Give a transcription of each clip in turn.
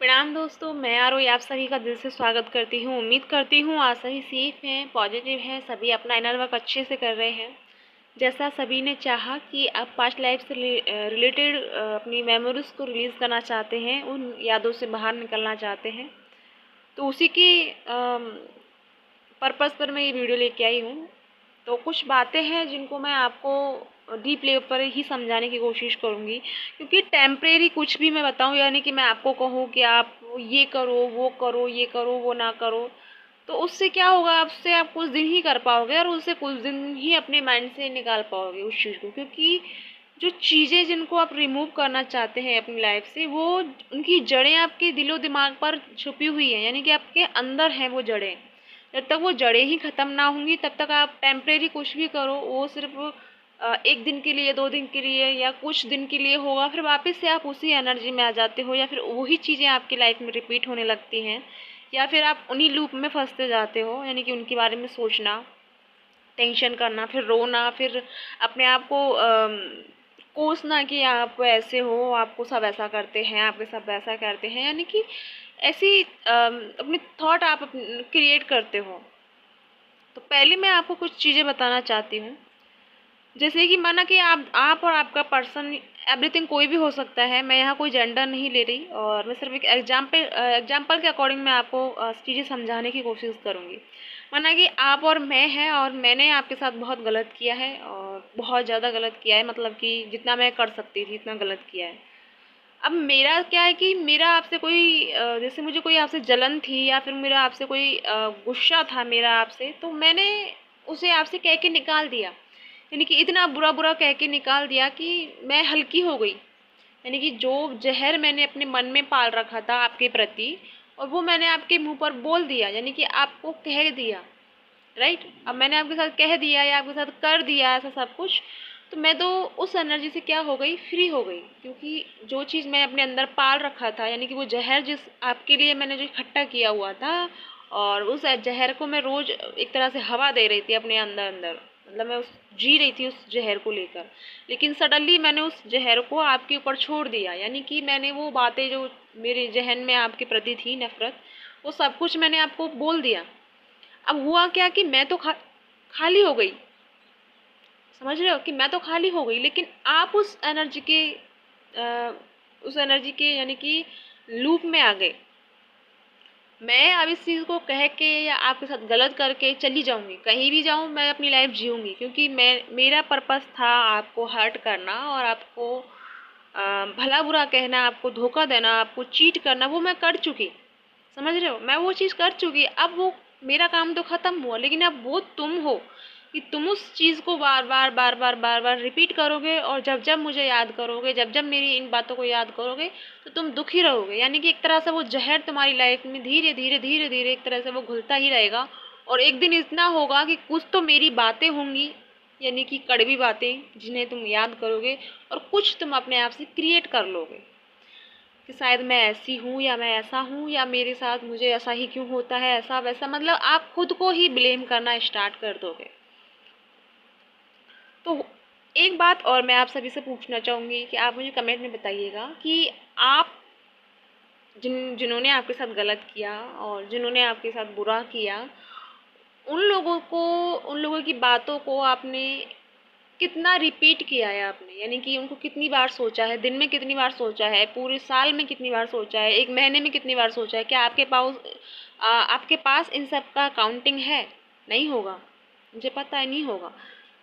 प्रणाम दोस्तों, मैं आरोही आप सभी का दिल से स्वागत करती हूँ। उम्मीद करती हूँ आप सभी सेफ हैं, पॉजिटिव हैं, सभी अपना इनर वर्क अच्छे से कर रहे हैं। जैसा सभी ने चाहा कि आप पास्ट लाइफ से रिलेटेड अपनी मेमोरीज को रिलीज़ करना चाहते हैं, उन यादों से बाहर निकलना चाहते हैं, तो उसी के पर्पज़ पर मैं ये वीडियो लेके आई हूँ। तो कुछ बातें हैं जिनको मैं आपको डीप लेवल पर ही समझाने की कोशिश करूँगी, क्योंकि टेम्परेरी कुछ भी मैं बताऊँ, यानी कि मैं आपको कहूँ कि आप ये करो, वो करो, ये करो, वो ना करो, तो उससे क्या होगा, आपसे आप कुछ दिन ही कर पाओगे और उससे कुछ दिन ही अपने माइंड से निकाल पाओगे उस चीज़ को। क्योंकि जो चीज़ें जिनको आप रिमूव करना चाहते हैं अपनी लाइफ से, वो उनकी जड़ें आपके दिलो दिमाग पर छुपी हुई हैं, यानी कि आपके अंदर हैं वो जड़ें। जब तक वो जड़ें ही ख़त्म ना होंगी तब तक आप टेम्परेरी कुछ भी करो, वो सिर्फ एक दिन के लिए, 2 दिन के लिए या कुछ दिन के लिए होगा, फिर वापस से आप उसी एनर्जी में आ जाते हो, या फिर वही चीज़ें आपकी लाइफ में रिपीट होने लगती हैं, या फिर आप उन्हीं लूप में फंसते जाते हो, यानी कि उनके बारे में सोचना, टेंशन करना, फिर रोना, फिर अपने आप को कोसना कि आप ऐसे हो, आपको सब ऐसा करते हैं, आपके सब वैसा करते हैं, यानी कि ऐसी अपनी थॉट आप क्रिएट करते हो। तो पहले मैं आपको कुछ चीज़ें बताना चाहती हूँ। जैसे कि माना कि आप और आपका पर्सन, एवरीथिंग कोई भी हो सकता है, मैं यहाँ कोई जेंडर नहीं ले रही, और मैं सिर्फ एक एग्जाम्पल के अकॉर्डिंग मैं आपको चीज़ें समझाने की कोशिश करूँगी। माना कि आप और मैं हैं, और मैंने आपके साथ बहुत गलत किया है, और बहुत ज़्यादा गलत किया है, मतलब कि जितना मैं कर सकती थी इतना गलत किया है। अब मेरा क्या है कि मेरा आपसे कोई जैसे मुझे कोई आपसे जलन थी, या फिर मेरा आपसे कोई गुस्सा था मेरा आपसे, तो मैंने उसे आपसे कह के निकाल दिया, यानी कि इतना बुरा बुरा कह के निकाल दिया कि मैं हल्की हो गई। यानी कि जो जहर मैंने अपने मन में पाल रखा था आपके प्रति, और वो मैंने आपके मुंह पर बोल दिया, यानी कि आपको कह दिया। राइट, अब मैंने आपके साथ कह दिया या आपके साथ कर दिया ऐसा सब कुछ, तो मैं तो उस एनर्जी से क्या हो गई, फ्री हो गई। क्योंकि जो चीज़ मैं अपने अंदर पाल रखा था, यानी कि वो जहर जिस आपके लिए मैंने जो इकट्ठा किया हुआ था, और उस जहर को मैं रोज़ एक तरह से हवा दे रही थी अपने अंदर अंदर, मतलब मैं उस जी रही थी उस जहर को लेकर। लेकिन सडनली मैंने उस जहर को आपके ऊपर छोड़ दिया, यानी कि मैंने वो बातें जो मेरे जहन में आपके प्रति थी, नफरत, वो सब कुछ मैंने आपको बोल दिया। अब हुआ क्या कि मैं तो खाली हो गई। समझ रहे हो कि मैं तो खाली हो गई, लेकिन आप उस एनर्जी के यानी कि लूप में आ गए। मैं अब इस चीज़ को कह के या आपके साथ गलत करके चली जाऊंगी, कहीं भी जाऊं मैं अपनी लाइफ जीऊंगी, क्योंकि मेरा पर्पस था आपको हर्ट करना, और आपको भला बुरा कहना, आपको धोखा देना, आपको चीट करना, वो मैं कर चुकी। समझ रहे हो, मैं वो चीज़ कर चुकी। अब वो मेरा काम तो ख़त्म हुआ, लेकिन अब वो तुम हो कि तुम उस चीज़ को बार बार बार बार बार बार रिपीट करोगे, और जब जब मुझे याद करोगे, जब जब मेरी इन बातों को याद करोगे, तो तुम दुखी रहोगे। यानी कि एक तरह से वो जहर तुम्हारी लाइफ में धीरे धीरे धीरे धीरे एक तरह से वो घुलता ही रहेगा, और एक दिन इतना होगा कि कुछ तो मेरी बातें होंगी, यानी कि कड़वी बातें जिन्हें तुम याद करोगे, और कुछ तुम अपने आप से क्रिएट कर लोगे कि शायद मैं ऐसी हूँ, या मैं ऐसा हूँ, या मेरे साथ मुझे ऐसा ही क्यों होता है, ऐसा वैसा, मतलब आप खुद को ही ब्लेम करना स्टार्ट कर दोगे। तो एक बात और मैं आप सभी से पूछना चाहूँगी कि आप मुझे कमेंट में बताइएगा कि आप जिन्होंने आपके साथ गलत किया, और जिन्होंने आपके साथ बुरा किया, उन लोगों की बातों को आपने कितना रिपीट किया है आपने, यानी कि उनको कितनी बार सोचा है, दिन में कितनी बार सोचा है, पूरे साल में कितनी बार सोचा है, एक महीने में कितनी बार सोचा है। क्या आपके पास इन सब का काउंटिंग है? नहीं होगा, मुझे पता है नहीं होगा,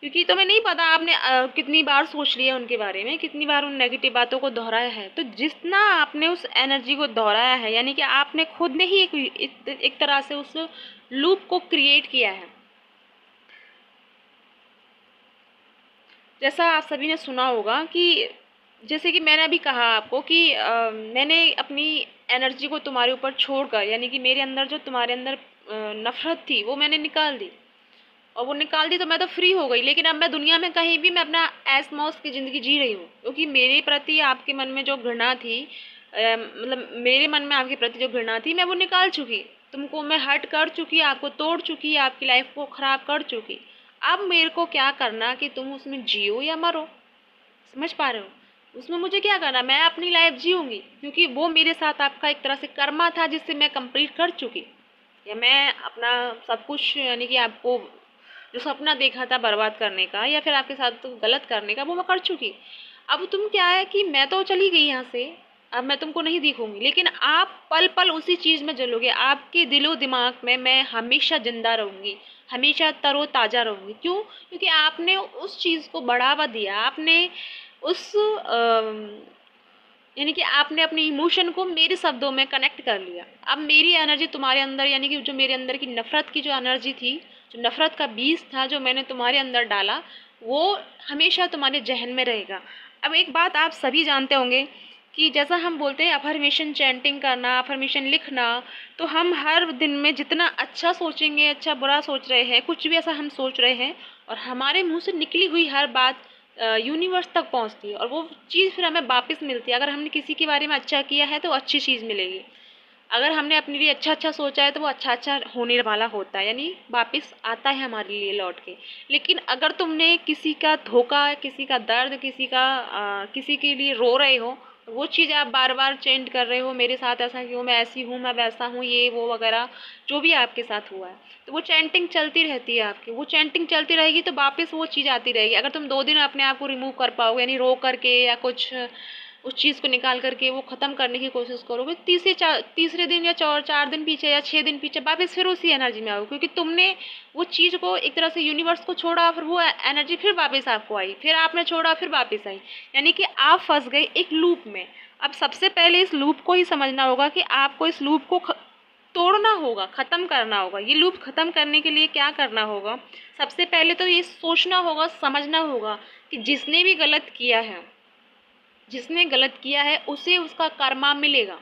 क्योंकि तुम्हें नहीं पता आपने कितनी बार सोच लिया उनके बारे में, कितनी बार उन नेगेटिव बातों को दोहराया है। तो जितना आपने उस एनर्जी को दोहराया है, यानी कि आपने खुद ने ही एक तरह से उस लूप को क्रिएट किया है। जैसा आप सभी ने सुना होगा कि जैसे कि मैंने अभी कहा आपको कि मैंने अपनी एनर्जी को तुम्हारे ऊपर छोड़कर, यानी कि मेरे अंदर जो तुम्हारे अंदर नफरत थी वो मैंने निकाल दी, और वो निकाल दी तो मैं तो फ्री हो गई। लेकिन अब मैं दुनिया में कहीं भी मैं अपना ऐश मौज की ज़िंदगी जी रही हूँ, क्योंकि मेरे प्रति आपके मन में जो घृणा थी, मतलब मेरे मन में आपके प्रति जो घृणा थी, मैं वो निकाल चुकी। तुमको मैं हर्ट कर चुकी, आपको तोड़ चुकी, आपकी लाइफ को ख़राब कर चुकी। अब मेरे को क्या करना कि तुम उसमें जियो या मरो। समझ पा रहे हो? उसमें मुझे क्या करना, मैं अपनी लाइफ जीऊँगी, क्योंकि वो मेरे साथ आपका एक तरह से कर्मा था जिससे मैं कंप्लीट कर चुकी, या मैं अपना सब कुछ यानी कि आपको जो सपना देखा था बर्बाद करने का या फिर आपके साथ गलत करने का वो मैं कर चुकी। अब तुम क्या है कि मैं तो चली गई यहाँ से, अब मैं तुमको नहीं दिखूंगी, लेकिन आप पल पल उसी चीज़ में जलोगे, आपके दिलो दिमाग में मैं हमेशा जिंदा रहूंगी, हमेशा तरोताज़ा रहूंगी। क्यों? क्योंकि आपने उस चीज़ को बढ़ावा दिया, आपने उस यानी कि आपने अपने इमोशन को मेरे शब्दों में कनेक्ट कर लिया। अब मेरी एनर्जी तुम्हारे अंदर, यानी कि जो मेरे अंदर की नफ़रत की जो एनर्जी थी, जो नफ़रत का बीज था जो मैंने तुम्हारे अंदर डाला, वो हमेशा तुम्हारे जहन में रहेगा। अब एक बात आप सभी जानते होंगे कि जैसा हम बोलते हैं अफर्मेशन चैंटिंग करना, अफर्मेशन लिखना, तो हम हर दिन में जितना अच्छा सोचेंगे, अच्छा बुरा सोच रहे हैं, कुछ भी ऐसा हम सोच रहे हैं, और हमारे मुंह से निकली हुई हर बात यूनिवर्स तक पहुंचती है और वो चीज़ फिर हमें वापस मिलती है। अगर हमने किसी के बारे में अच्छा किया है तो अच्छी चीज़ मिलेगी, अगर हमने अपने लिए अच्छा अच्छा सोचा है तो वो अच्छा अच्छा होने वाला होता है, यानी वापस आता है हमारे लिए लौट के। लेकिन अगर तुमने किसी का धोखा, किसी का दर्द, किसी के लिए रो रहे हो, वो चीज़ आप बार बार चेंज कर रहे हो, मेरे साथ ऐसा क्यों, मैं ऐसी हूँ, मैं वैसा हूँ, ये वो वगैरह जो भी आपके साथ हुआ है, तो वो चैंटिंग चलती रहती है आपकी, वो चैंटिंग चलती रहेगी तो वापस वो चीज़ आती रहेगी। अगर तुम 2 दिन अपने आप को रिमूव कर पाओगे, यानी रो करके या कुछ उस चीज़ को निकाल करके वो ख़त्म करने की कोशिश करोगे, तीसरे दिन या 4 दिन पीछे या 6 दिन पीछे वापस फिर उसी एनर्जी में आओगे, क्योंकि तुमने वो चीज़ को एक तरह से यूनिवर्स को छोड़ा, फिर वो एनर्जी फिर वापस आपको आई, फिर आपने छोड़ा फिर वापस आई, यानी कि आप फंस गए एक लूप में। अब सबसे पहले इस लूप को ही समझना होगा कि आपको इस लूप को तोड़ना होगा, ख़त्म करना होगा। ये लूप ख़त्म करने के लिए क्या करना होगा, सबसे पहले तो ये सोचना होगा, समझना होगा कि जिसने गलत किया है उसे उसका कर्मा मिलेगा।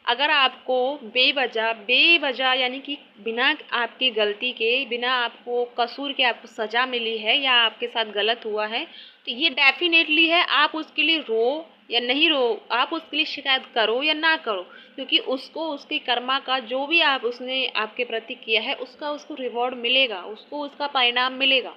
अगर आपको बेवजह यानी कि बिना आपकी गलती के, बिना आपको कसूर के आपको सज़ा मिली है या आपके साथ गलत हुआ है, तो ये डेफिनेटली है, आप उसके लिए रो या नहीं रो, आप उसके लिए शिकायत करो या ना करो, क्योंकि उसको उसके कर्मा का जो भी आप उसने आपके प्रति किया है उसका उसको रिवॉर्ड मिलेगा, उसको उसका परिणाम मिलेगा।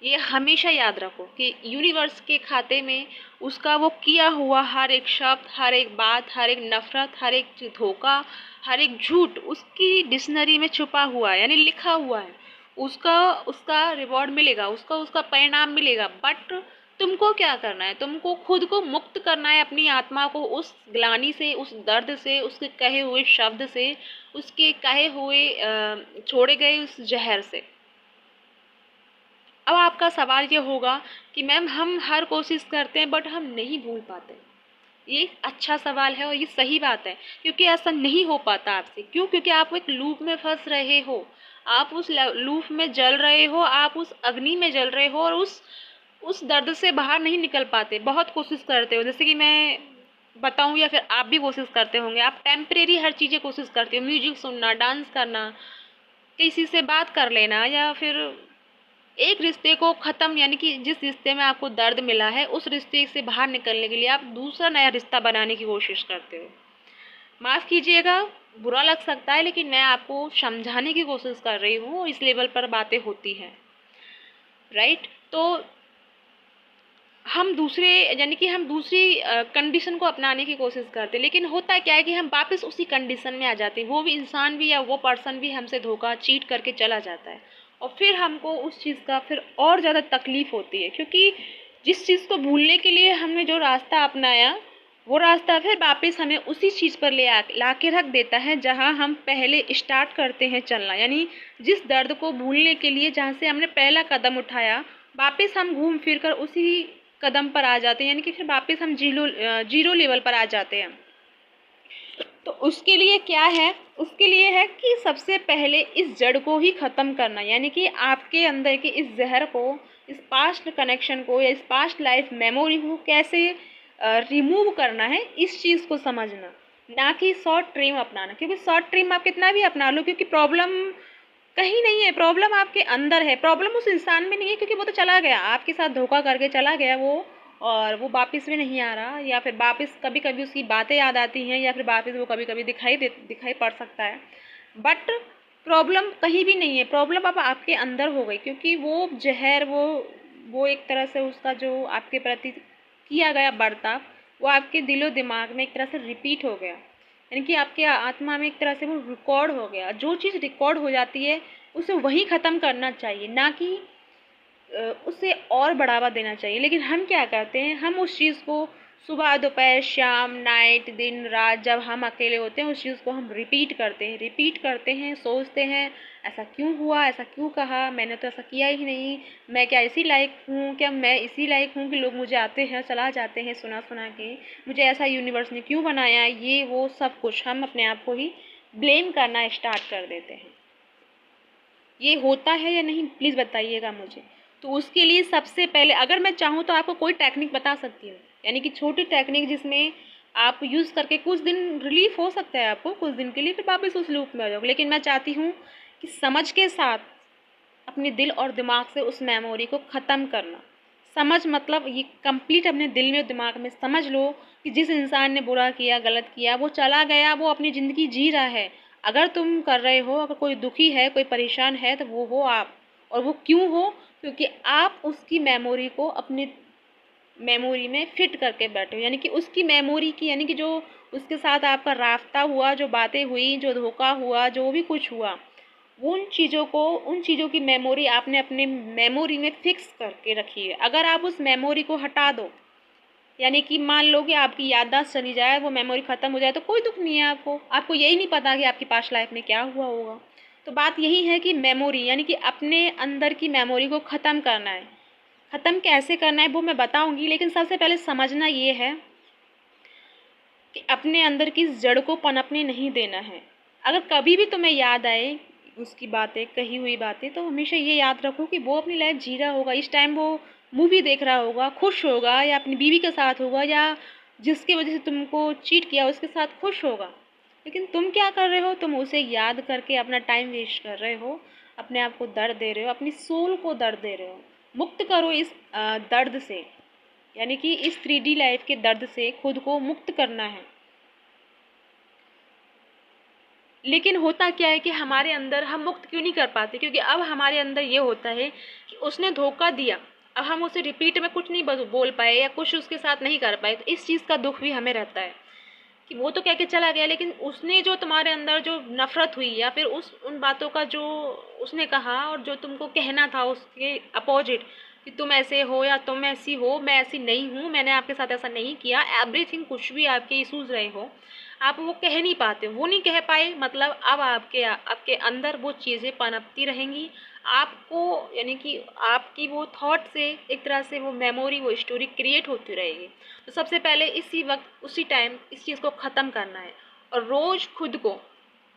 ये हमेशा याद रखो कि यूनिवर्स के खाते में उसका वो किया हुआ हर एक शब्द, हर एक बात, हर एक नफ़रत, हर एक धोखा, हर एक झूठ उसकी डिक्शनरी में छुपा हुआ है, यानी लिखा हुआ है। उसका उसका रिवॉर्ड मिलेगा, उसका उसका परिणाम मिलेगा। बट तुमको क्या करना है, तुमको खुद को मुक्त करना है, अपनी आत्मा को उस ग्लानि से, उस दर्द से, उसके कहे हुए शब्द से, उसके कहे हुए छोड़े गए उस जहर से। अब आपका सवाल ये होगा कि मैम हम हर कोशिश करते हैं बट हम नहीं भूल पाते। ये अच्छा सवाल है और ये सही बात है, क्योंकि ऐसा नहीं हो पाता आपसे। क्यों? क्योंकि आप एक लूप में फंस रहे हो, आप उस लूप में जल रहे हो, आप उस अग्नि में जल रहे हो और उस दर्द से बाहर नहीं निकल पाते। बहुत कोशिश करते हो, जैसे कि मैं बताऊं या फिर आप भी कोशिश करते होंगे, आप टेम्परेरी हर चीज़ें कोशिश करते हो, म्यूजिक सुनना, डांस करना, किसी से बात कर लेना, या फिर एक रिश्ते को ख़त्म, यानी कि जिस रिश्ते में आपको दर्द मिला है उस रिश्ते से बाहर निकलने के लिए आप दूसरा नया रिश्ता बनाने की कोशिश करते हो। माफ़ कीजिएगा, बुरा लग सकता है, लेकिन मैं आपको समझाने की कोशिश कर रही हूँ, इस लेवल पर बातें होती हैं, राइट। तो हम दूसरी कंडीशन को अपनाने की कोशिश करते हैं, लेकिन होता क्या है कि हम वापस उसी कंडीशन में आ जाते हैं, वो भी इंसान भी या वो पर्सन भी हमसे धोखा चीट करके चला जाता है, और फिर हमको उस चीज़ का फिर और ज़्यादा तकलीफ़ होती है, क्योंकि जिस चीज़ को भूलने के लिए हमने जो रास्ता अपनाया, वो रास्ता फिर वापस हमें उसी चीज़ पर ला के रख देता है जहाँ हम पहले स्टार्ट करते हैं चलना। यानी जिस दर्द को भूलने के लिए जहाँ से हमने पहला कदम उठाया, वापस हम घूम फिर कर उसी कदम पर आ जाते हैं, यानी कि फिर वापस हम जीरो लेवल पर आ जाते हैं। तो उसके लिए क्या है, उसके लिए है कि सबसे पहले इस जड़ को ही ख़त्म करना, यानी कि आपके अंदर के इस जहर को, इस पास्ट कनेक्शन को या इस पास्ट लाइफ मेमोरी को कैसे रिमूव करना है, इस चीज़ को समझना, ना कि शॉर्ट ट्रिम अपनाना। क्योंकि शॉर्ट ट्रिम आप कितना भी अपना लो, क्योंकि प्रॉब्लम कहीं नहीं है, प्रॉब्लम आपके अंदर है, प्रॉब्लम उस इंसान में नहीं है, क्योंकि वो तो चला गया, आपके साथ धोखा करके चला गया वो, और वो वापस भी नहीं आ रहा, या फिर वापस कभी कभी उसकी बातें याद आती हैं, या फिर वापस वो कभी कभी दिखाई पड़ सकता है। बट प्रॉब्लम कहीं भी नहीं है, प्रॉब्लम अब आपके अंदर हो गई, क्योंकि वो जहर, वो एक तरह से उसका जो आपके प्रति किया गया बर्ताव वो आपके दिलो दिमाग में एक तरह से रिपीट हो गया, यानी कि आपके आत्मा में एक तरह से वो रिकॉर्ड हो गया। जो चीज़ रिकॉर्ड हो जाती है उसे वहीं ख़त्म करना चाहिए, ना कि उसे और बढ़ावा देना चाहिए। लेकिन हम क्या करते हैं, हम उस चीज़ को सुबह दोपहर शाम नाइट दिन रात जब हम अकेले होते हैं उस चीज़ को हम रिपीट करते हैं, सोचते हैं ऐसा क्यों हुआ, ऐसा क्यों कहा, मैंने तो ऐसा किया ही नहीं, मैं क्या इसी लायक हूँ, क्या मैं इसी लायक हूँ कि लोग मुझे आते हैं चला जाते हैं सुना सुना के, मुझे ऐसा यूनिवर्स ने क्यों बनाया, ये वो सब कुछ हम अपने आप को ही ब्लेम करना स्टार्ट कर देते हैं। ये होता है या नहीं प्लीज़ बताइएगा मुझे। तो उसके लिए सबसे पहले अगर मैं चाहूँ तो आपको कोई टेक्निक बता सकती हूँ, यानी कि छोटी टेक्निक जिसमें आप यूज़ करके कुछ दिन रिलीफ हो सकता है आपको कुछ दिन के लिए, फिर वापस उस लूप में आ जाओगे। लेकिन मैं चाहती हूँ कि समझ के साथ अपने दिल और दिमाग से उस मेमोरी को ख़त्म करना। समझ मतलब ये कंप्लीट अपने दिल में और दिमाग में समझ लो कि जिस इंसान ने बुरा किया गलत किया वो चला गया, वो अपनी ज़िंदगी जी रहा है। अगर तुम कर रहे हो, अगर कोई दुखी है कोई परेशान है तो वो हो आप। और वो क्यों हो, क्योंकि आप उसकी मेमोरी को अपनी मेमोरी में फिट करके बैठे हो, यानी कि उसकी मेमोरी की, यानी कि जो उसके साथ आपका रास्ता हुआ, जो बातें हुई, जो धोखा हुआ, जो भी कुछ हुआ, उन चीज़ों की मेमोरी आपने अपने मेमोरी में फिक्स करके रखी है। अगर आप उस मेमोरी को हटा दो, यानी कि मान लो कि आपकी याददाश्त चली जाए, वो मेमोरी ख़त्म हो जाए, तो कोई दुख नहीं है आपको यही नहीं पता कि आपकी पास्ट लाइफ में क्या हुआ होगा। तो बात यही है कि मेमोरी, यानी कि अपने अंदर की मेमोरी को ख़त्म करना है। ख़त्म कैसे करना है वो मैं बताऊंगी, लेकिन सबसे पहले समझना ये है कि अपने अंदर की जड़ को पनपने नहीं देना है। अगर कभी भी तुम्हें याद आए उसकी बातें, कही हुई बातें, तो हमेशा ये याद रखो कि वो अपनी लाइफ जी रहा होगा, इस टाइम वो मूवी देख रहा होगा, खुश होगा, या अपनी बीवी के साथ होगा, या जिसकी वजह से तुमको चीट किया उसके साथ खुश होगा। लेकिन तुम क्या कर रहे हो, तुम उसे याद करके अपना टाइम वेस्ट कर रहे हो, अपने आप को दर्द दे रहे हो, अपनी सोल को दर्द दे रहे हो। मुक्त करो इस दर्द से, यानी कि इस 3D लाइफ के दर्द से खुद को मुक्त करना है। लेकिन होता क्या है कि हमारे अंदर हम मुक्त क्यों नहीं कर पाते, क्योंकि अब हमारे अंदर ये होता है कि उसने धोखा दिया, अब हम उसे रिपीट में कुछ नहीं बोल पाए या कुछ उसके साथ नहीं कर पाए, तो इस चीज़ का दुख भी हमें रहता है कि वो तो कह के चला गया, लेकिन उसने जो तुम्हारे अंदर जो नफरत हुई या फिर उन बातों का जो उसने कहा और जो तुमको कहना था उसके अपोजिट कि तुम ऐसे हो या तुम ऐसी हो, मैं ऐसी नहीं हूँ, मैंने आपके साथ ऐसा नहीं किया, एवरीथिंग, कुछ भी आपके इशूज़ रहे हो, आप वो कह नहीं पाते, वो नहीं कह पाए, मतलब अब आपके अंदर वो चीज़ें पनपती रहेंगी। आपको, यानी कि आपकी वो थॉट से एक तरह से वो मेमोरी, वो स्टोरी क्रिएट होती रहेगी। तो सबसे पहले इसी वक्त उसी टाइम इस चीज़ को ख़त्म करना है। और रोज़ खुद को,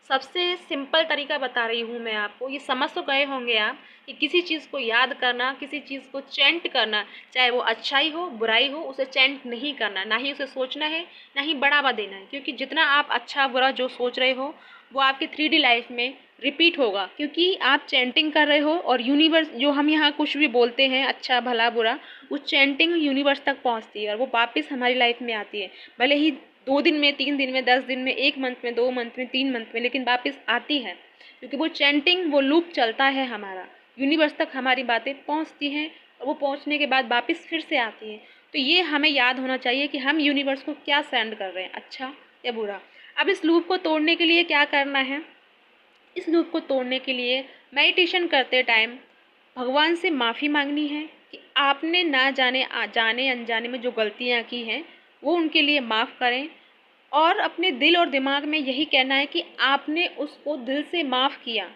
सबसे सिंपल तरीका बता रही हूँ मैं आपको, ये समझ तो गए होंगे आप कि किसी चीज़ को याद करना, किसी चीज़ को चैंट करना, चाहे वो अच्छाई हो बुराई हो, उसे चैंट नहीं करना, ना ही उसे सोचना है, ना ही बढ़ावा देना है। क्योंकि जितना आप अच्छा बुरा जो सोच रहे हो वो आपकी 3D लाइफ में रिपीट होगा, क्योंकि आप चैंटिंग कर रहे हो। और यूनिवर्स, जो हम यहाँ कुछ भी बोलते हैं अच्छा भला बुरा, वो चैंटिंग यूनिवर्स तक पहुँचती है और वो वापस हमारी लाइफ में आती है, भले ही 2 दिन में, 3 दिन में, 10 दिन में, 1 मंथ में, 2 मंथ में, 3 मंथ में, लेकिन वापस आती है। क्योंकि वो चैंटिंग, वो लूप चलता है हमारा, यूनिवर्स तक हमारी बातें पहुंचती हैं और वो पहुंचने के बाद वापस फिर से आती हैं। तो ये हमें याद होना चाहिए कि हम यूनिवर्स को क्या सेंड कर रहे हैं, अच्छा या बुरा। अब इस लूप को तोड़ने के लिए क्या करना है, इस लूप को तोड़ने के लिए मेडिटेशन करते टाइम भगवान से माफ़ी मांगनी है कि आपने ना जाने अनजाने में जो गलतियाँ की हैं वो उनके लिए माफ़ करें। और अपने दिल और दिमाग में यही कहना है कि आपने उसको दिल से माफ़ किया,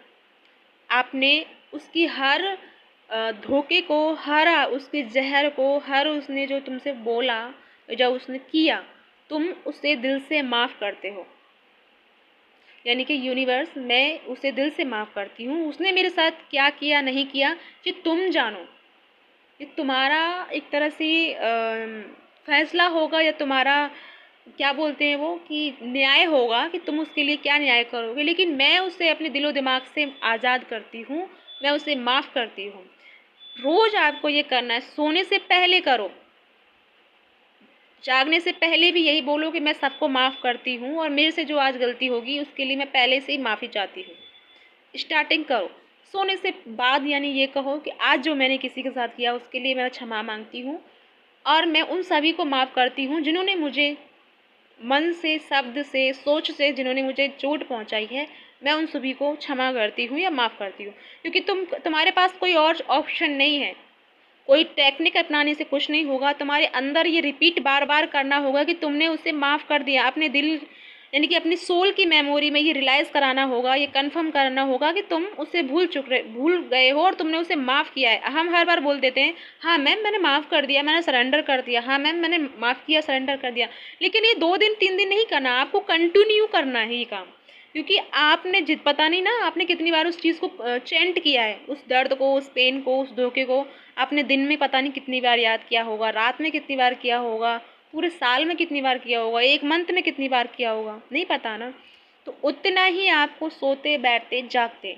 आपने उसकी हर धोखे को, हर उसके जहर को, हर उसने जो तुमसे बोला, जो उसने किया, तुम उसे दिल से माफ़ करते हो। यानी कि यूनिवर्स, मैं उसे दिल से माफ़ करती हूँ, उसने मेरे साथ क्या किया नहीं किया ये तुम जानो, ये तुम्हारा एक तरह से फैसला होगा, या तुम्हारा क्या बोलते हैं वो कि न्याय होगा कि तुम उसके लिए क्या न्याय करोगे। लेकिन मैं उसे अपने दिलो दिमाग से आज़ाद करती हूँ, मैं उसे माफ़ करती हूँ। रोज़ आपको ये करना है, सोने से पहले करो, जागने से पहले भी यही बोलो कि मैं सबको माफ़ करती हूँ और मेरे से जो आज गलती होगी उसके लिए मैं पहले से ही माफ़ी चाहती हूँ। स्टार्टिंग करो सोने से बाद, यानी ये कहो कि आज जो मैंने किसी के साथ किया उसके लिए मैं क्षमा मांगती हूँ, और मैं उन सभी को माफ़ करती हूँ जिन्होंने मुझे मन से, शब्द से, सोच से जिन्होंने मुझे चोट पहुंचाई है। मैं उन सभी को क्षमा करती हूँ या माफ़ करती हूँ, क्योंकि तुम्हारे पास कोई और ऑप्शन नहीं है। कोई टेक्निक अपनाने से कुछ नहीं होगा। तुम्हारे अंदर ये रिपीट बार बार करना होगा कि तुमने उसे माफ़ कर दिया। अपने दिल यानी कि अपनी सोल की मेमोरी में ये रियलाइज़ कराना होगा, ये कंफर्म करना होगा कि तुम उसे भूल गए हो और तुमने उसे माफ़ किया है। हम हर बार बोल देते हैं, हाँ मैम मैंने माफ़ कर दिया, मैंने सरेंडर कर दिया, हाँ मैम मैंने माफ़ किया, सरेंडर कर दिया। लेकिन ये 2 दिन 3 दिन नहीं करना, आपको कंटिन्यू करना है ये काम। क्योंकि आपने पता नहीं ना आपने कितनी बार उस चीज़ को चेंट किया है, उस दर्द को, उस पेन को, उस धोखे को आपने दिन में पता नहीं कितनी बार याद किया होगा, रात में कितनी बार किया होगा, पूरे साल में कितनी बार किया होगा, एक मंथ में कितनी बार किया होगा, नहीं पता ना। तो उतना ही आपको सोते बैठते जागते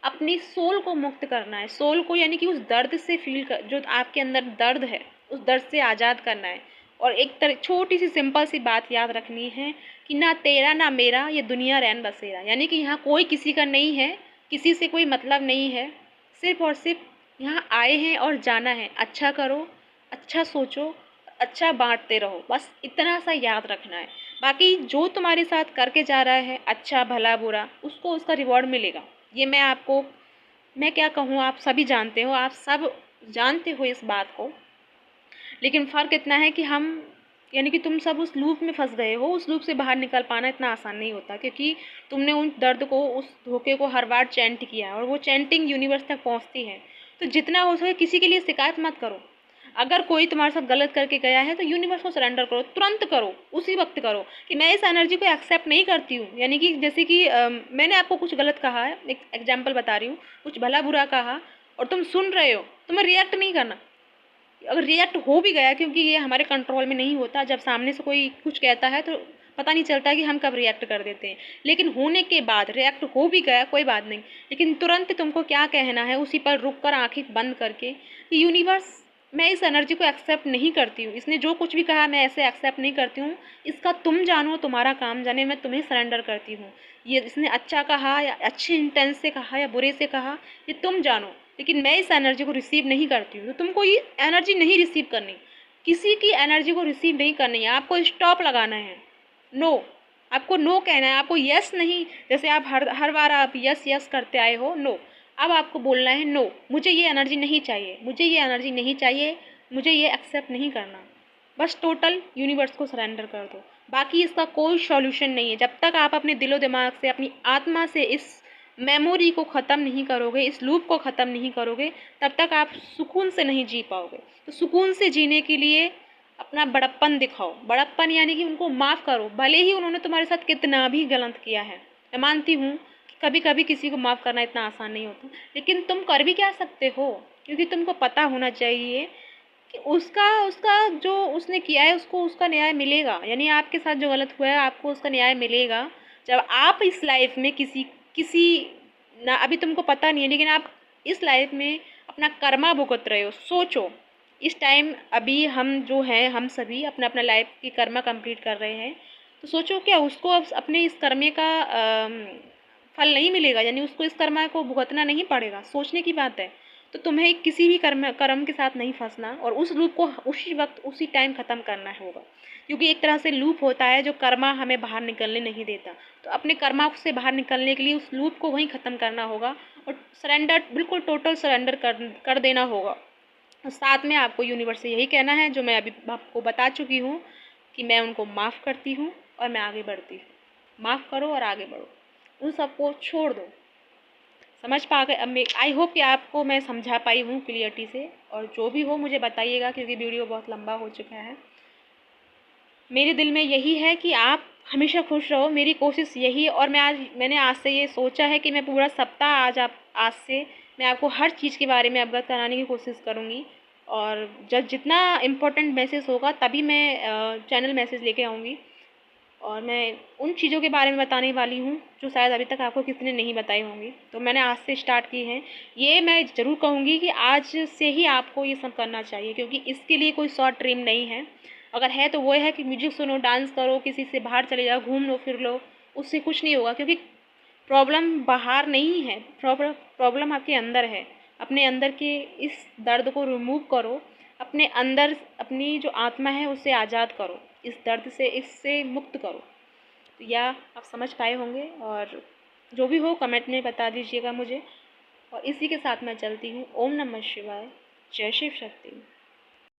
अपनी सोल को मुक्त करना है। सोल को यानी कि उस दर्द से जो आपके अंदर दर्द है, उस दर्द से आज़ाद करना है। और एक छोटी सी सिंपल सी बात याद रखनी है कि ना तेरा ना मेरा ये दुनिया रैन बसेरा, यानी कि यहाँ कोई किसी का नहीं है, किसी से कोई मतलब नहीं है। सिर्फ और सिर्फ यहाँ आए हैं और जाना है। अच्छा करो, अच्छा सोचो, अच्छा बांटते रहो, बस इतना सा याद रखना है। बाकी जो तुम्हारे साथ करके जा रहा है अच्छा भला बुरा, उसको उसका रिवॉर्ड मिलेगा। ये मैं क्या कहूँ, आप सभी जानते हो, आप सब जानते हो इस बात को। लेकिन फ़र्क इतना है कि हम यानी कि तुम सब उस लूप में फंस गए हो। उस लूप से बाहर निकल पाना इतना आसान नहीं होता, क्योंकि तुमने उन दर्द को, उस धोखे को हर बार चैंट किया है और वो चैंटिंग यूनिवर्स तक पहुंचती है। तो जितना हो सके किसी के लिए शिकायत मत करो। अगर कोई तुम्हारे साथ गलत करके गया है तो यूनिवर्स को सरेंडर करो, तुरंत करो, उसी वक्त करो कि मैं इस एनर्जी को एक्सेप्ट नहीं करती हूँ। यानी कि जैसे कि मैंने आपको कुछ गलत कहा है, एक एग्जाम्पल बता रही हूँ, कुछ भला बुरा कहा और तुम सुन रहे हो, तुम्हें रिएक्ट नहीं करना। अगर रिएक्ट हो भी गया, क्योंकि ये हमारे कंट्रोल में नहीं होता, जब सामने से कोई कुछ कहता है तो पता नहीं चलता कि हम कब रिएक्ट कर देते हैं। लेकिन होने के बाद रिएक्ट हो भी गया कोई बात नहीं, लेकिन तुरंत तुमको क्या कहना है उसी पर रुक कर आँखें बंद करके कि यूनिवर्स, मैं इस एनर्जी को एक्सेप्ट नहीं करती हूँ, इसने जो कुछ भी कहा मैं ऐसे एक्सेप्ट नहीं करती हूँ। इसका तुम जानो, तुम्हारा काम जाने, मैं तुम्हें सरेंडर करती हूँ। ये इसने अच्छा कहा या अच्छे इंटेंस से कहा या बुरे से कहा, ये तुम जानो, लेकिन मैं इस एनर्जी को रिसीव नहीं करती हूँ। तो तुमको ये एनर्जी नहीं रिसीव करनी, किसी की एनर्जी को रिसीव नहीं करनी है। आपको स्टॉप लगाना है, नो, आपको नो कहना है, आपको यस नहीं। जैसे आप हर बार आप यस यस करते आए हो, नो, अब आपको बोलना है नो, मुझे ये एनर्जी नहीं चाहिए, मुझे ये एनर्जी नहीं चाहिए, मुझे ये एक्सेप्ट नहीं करना। बस टोटल यूनिवर्स को सरेंडर कर दो। बाकी इसका कोई सॉल्यूशन नहीं है। जब तक आप अपने दिलो दिमाग से, अपनी आत्मा से इस मेमोरी को ख़त्म नहीं करोगे, इस लूप को ख़त्म नहीं करोगे, तब तक आप सुकून से नहीं जी पाओगे। तो सुकून से जीने के लिए अपना बड़प्पन दिखाओ। बड़प्पन यानी कि उनको माफ़ करो, भले ही उन्होंने तुम्हारे साथ कितना भी गलत किया है। मैं मानती हूँ कि कभी कभी किसी को माफ़ करना इतना आसान नहीं होता, लेकिन तुम कर भी क्या सकते हो, क्योंकि तुमको पता होना चाहिए कि उसका उसका जो उसने किया है उसको उसका न्याय मिलेगा। यानी आपके साथ जो गलत हुआ है आपको उसका न्याय मिलेगा। जब आप इस लाइफ में किसी किसी ना, अभी तुमको पता नहीं है, लेकिन आप इस लाइफ में अपना कर्मा भुगत रहे हो। सोचो, इस टाइम अभी हम जो हैं, हम सभी अपना अपना लाइफ की कर्मा कंप्लीट कर रहे हैं। तो सोचो क्या उसको अब अपने इस कर्मे का फल नहीं मिलेगा, यानी उसको इस कर्मा को भुगतना नहीं पड़ेगा। सोचने की बात है। तो तुम्हें किसी भी कर्म के साथ नहीं फंसना और उस लूप को उसी वक्त उसी टाइम ख़त्म करना होगा, क्योंकि एक तरह से लूप होता है जो कर्मा हमें बाहर निकलने नहीं देता। तो अपने कर्मा से बाहर निकलने के लिए उस लूप को वहीं ख़त्म करना होगा और सरेंडर, बिल्कुल टोटल सरेंडर कर देना होगा। और साथ में आपको यूनिवर्स से यही कहना है जो मैं अभी आपको बता चुकी हूँ कि मैं उनको माफ़ करती हूँ और मैं आगे बढ़ती हूँ। माफ़ करो और आगे बढ़ो, उन सबको छोड़ दो। समझ पा गए? अब मैं आई होप कि आपको मैं समझा पाई हूँ क्लियरिटी से। और जो भी हो मुझे बताइएगा, क्योंकि वीडियो बहुत लंबा हो चुका है। मेरे दिल में यही है कि आप हमेशा खुश रहो, मेरी कोशिश यही। और मैंने आज से ये सोचा है कि मैं पूरा सप्ताह आज से मैं आपको हर चीज़ के बारे में अवगत कराने की कोशिश करूँगी। और जब जितना इम्पोर्टेंट मैसेज होगा तभी मैं चैनल मैसेज लेके आऊँगी। और मैं उन चीज़ों के बारे में बताने वाली हूँ जो शायद अभी तक आपको किसी ने नहीं बताई होंगी। तो मैंने आज से स्टार्ट की हैं। ये मैं ज़रूर कहूँगी कि आज से ही आपको ये सब करना चाहिए, क्योंकि इसके लिए कोई शॉर्ट ट्रिम नहीं है। अगर है तो वो है कि म्यूजिक सुनो, डांस करो, किसी से बाहर चले जाओ, घूम लो फिर लो, उससे कुछ नहीं होगा। क्योंकि प्रॉब्लम बाहर नहीं है, प्रॉब्लम आपके अंदर है। अपने अंदर के इस दर्द को रिमूव करो, अपने अंदर अपनी जो आत्मा है उसे आज़ाद करो, इस दर्द से, इससे मुक्त करो। तो या आप समझ पाए होंगे, और जो भी हो कमेंट में बता दीजिएगा मुझे। और इसी के साथ मैं चलती हूँ। ओम नमः शिवाय। जय शिव शक्ति।